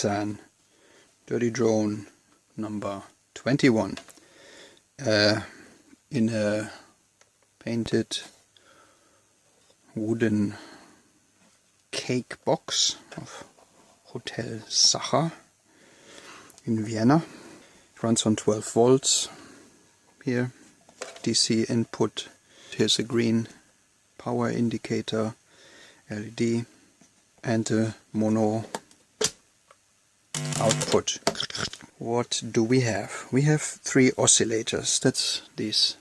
Tarzan Dirty Drone number 21 in a painted wooden cake box of Hotel Sacher in Vienna. It runs on 12 volts here, DC input. Here's a green power indicator, LED, and a mono output. What do we have? We have 3 oscillators. That's these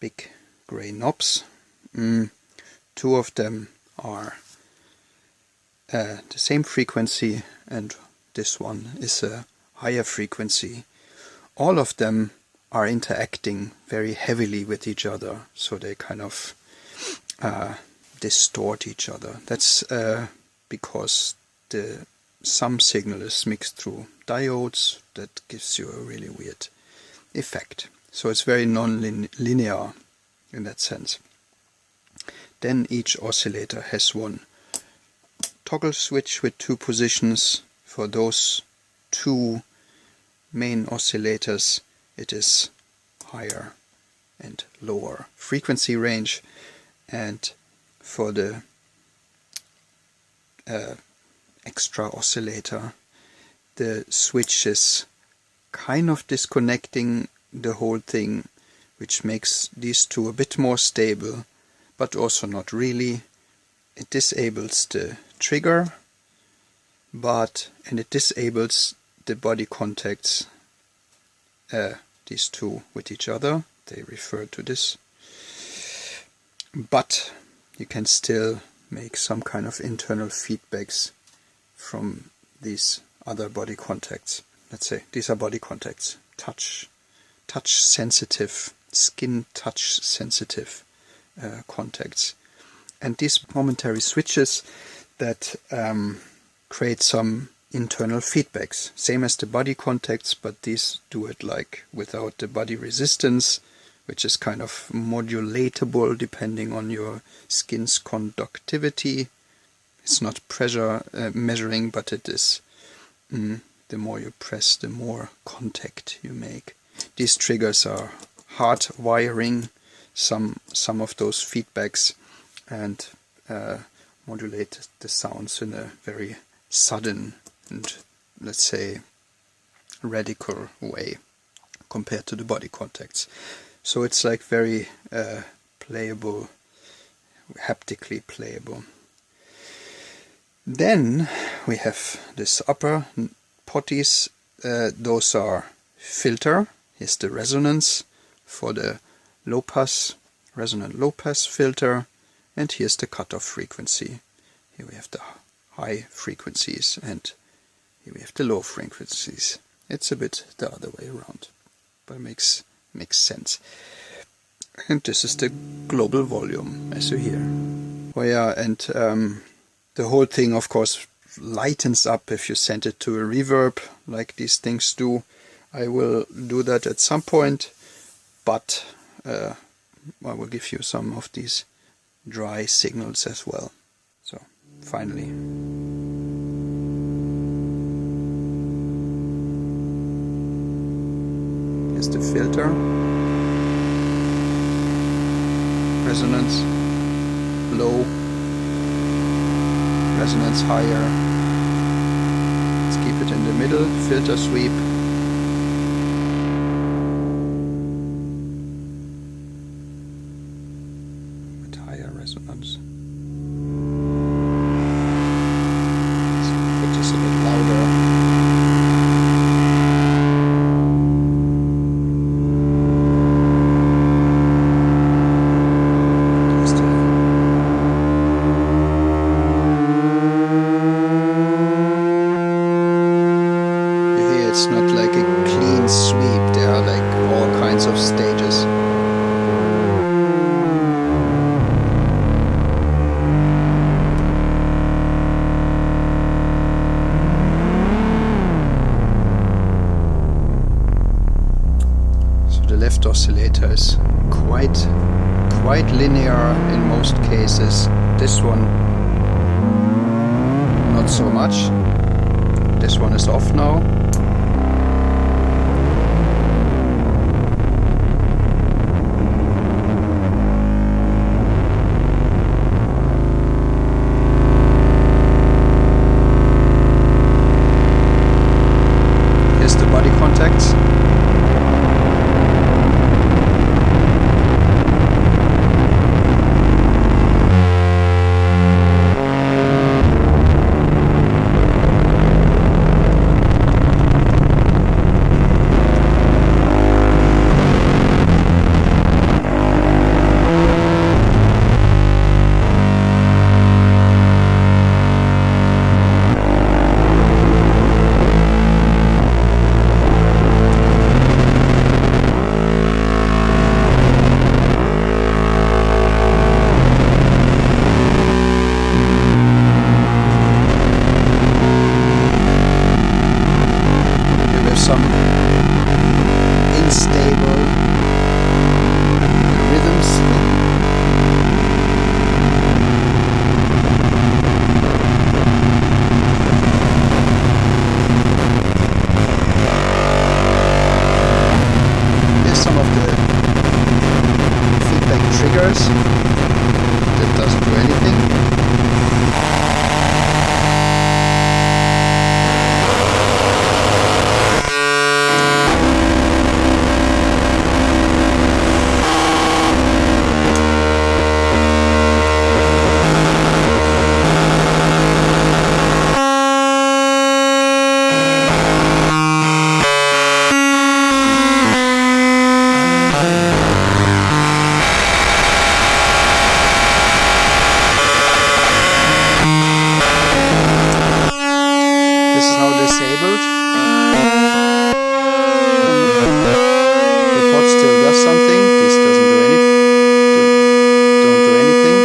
big grey knobs. 2 of them are the same frequency, and this one is a higher frequency. All of them are interacting very heavily with each other, so they kind of distort each other. That's because some signal is mixed through diodes. That gives you a really weird effect. So it's very non-linear in that sense. Then each oscillator has one toggle switch with 2 positions. For those 2 main oscillators, it is higher and lower frequency range, and for the extra oscillator, the switch is kind of disconnecting the whole thing, which makes these 2 a bit more stable, but also not really. It disables the trigger, and it disables the body contacts, these 2 with each other. They refer to this, but you can still make some kind of internal feedbacks from these other body contacts. Let's say these are body contacts, touch sensitive, skin touch sensitive contacts, and these momentary switches that create some internal feedbacks, same as the body contacts, but these do it like without the body resistance, which is kind of modulatable depending on your skin's conductivity. It's not pressure measuring, but it is the more you press, the more contact you make. These triggers are hard wiring some of those feedbacks and modulate the sounds in a very sudden and, let's say, radical way compared to the body contacts. So it's like very playable, haptically playable. Then we have this upper potties. Those are filter. Here's the resonance for the low pass, resonant low pass filter, and here's the cutoff frequency. Here we have the high frequencies, and here we have the low frequencies. It's a bit the other way around, but it makes sense. And this is the global volume, as you hear. Oh yeah, and the whole thing, of course, lightens up if you send it to a reverb, like these things do. I will do that at some point, but I will give you some of these dry signals as well. So, finally. Here's the filter. Resonance low, resonance higher. Let's keep it in the middle. Filter sweep. With higher resonance. Let's put this a bit louder. It's not like a clean sweep, there are like all kinds of stages. So the left oscillator is quite linear in most cases. This one not so much. This one is off now. Here's the body contacts. Some unstable rhythms. Here's some of the feedback triggers. That doesn't do anything. This is now disabled. The pod still does something. This doesn't do anything. Don't do anything.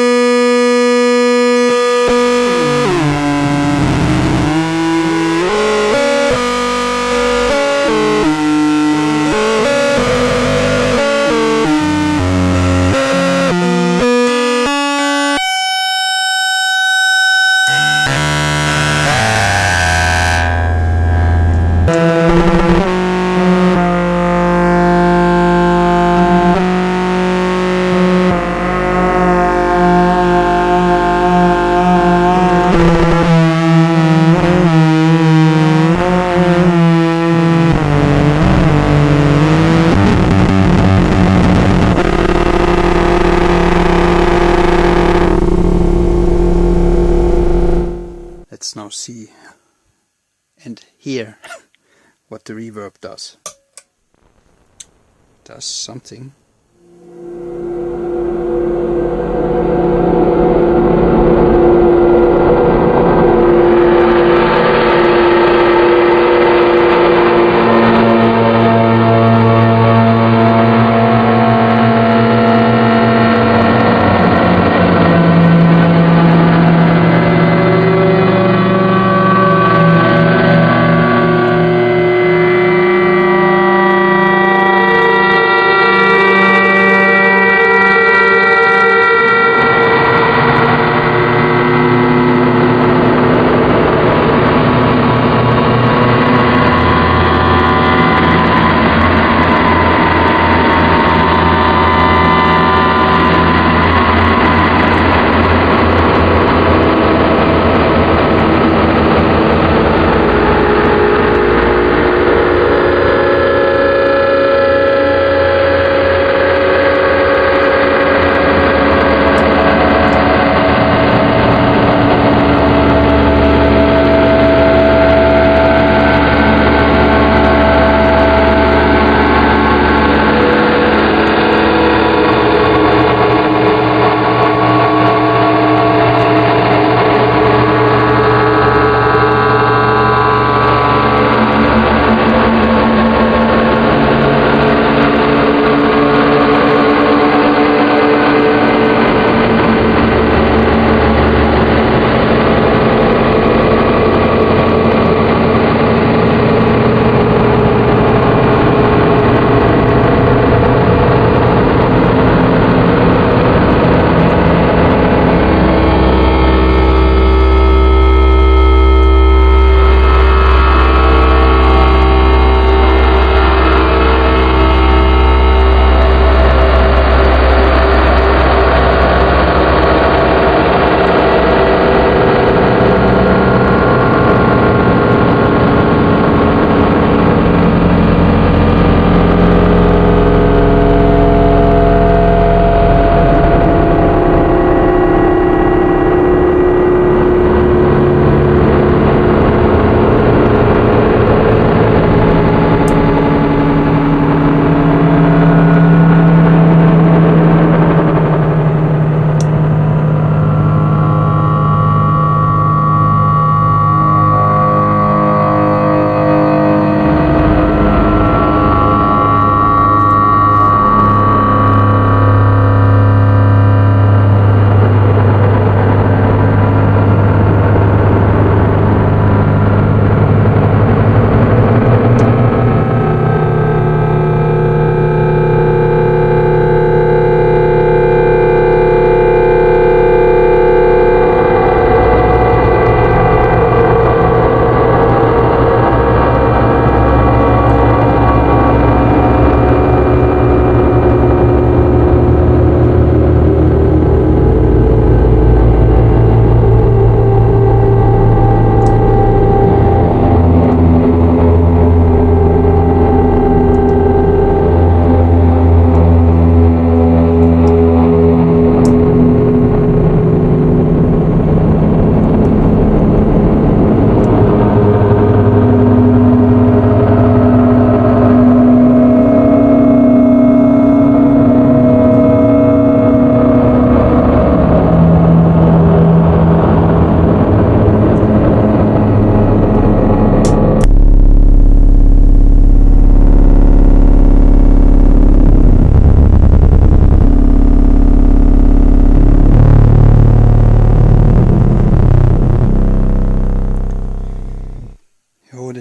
Let's now see and hear what the reverb does. It does something.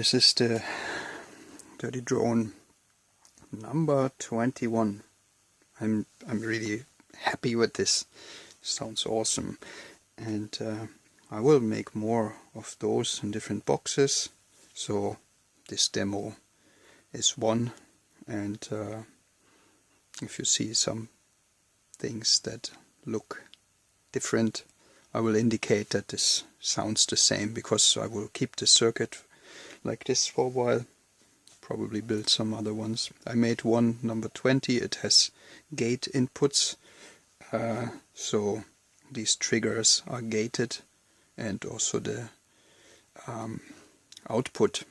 this is the Dirty Drone number 21. I'm really happy with this. Sounds awesome, and I will make more of those in different boxes. So this demo is one, and if you see some things that look different, I will indicate that this sounds the same, because I will keep the circuit like this for a while, probably build some other ones. I made one number 20, it has gate inputs, so these triggers are gated, and also the output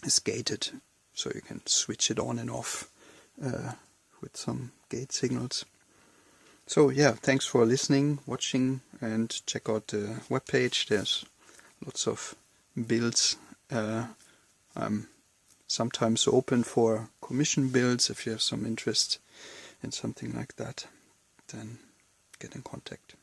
is gated, so you can switch it on and off with some gate signals. So yeah, thanks for listening, watching, and check out the webpage. There's lots of builds. I'm sometimes open for commission builds. If you have some interest in something like that, then get in contact.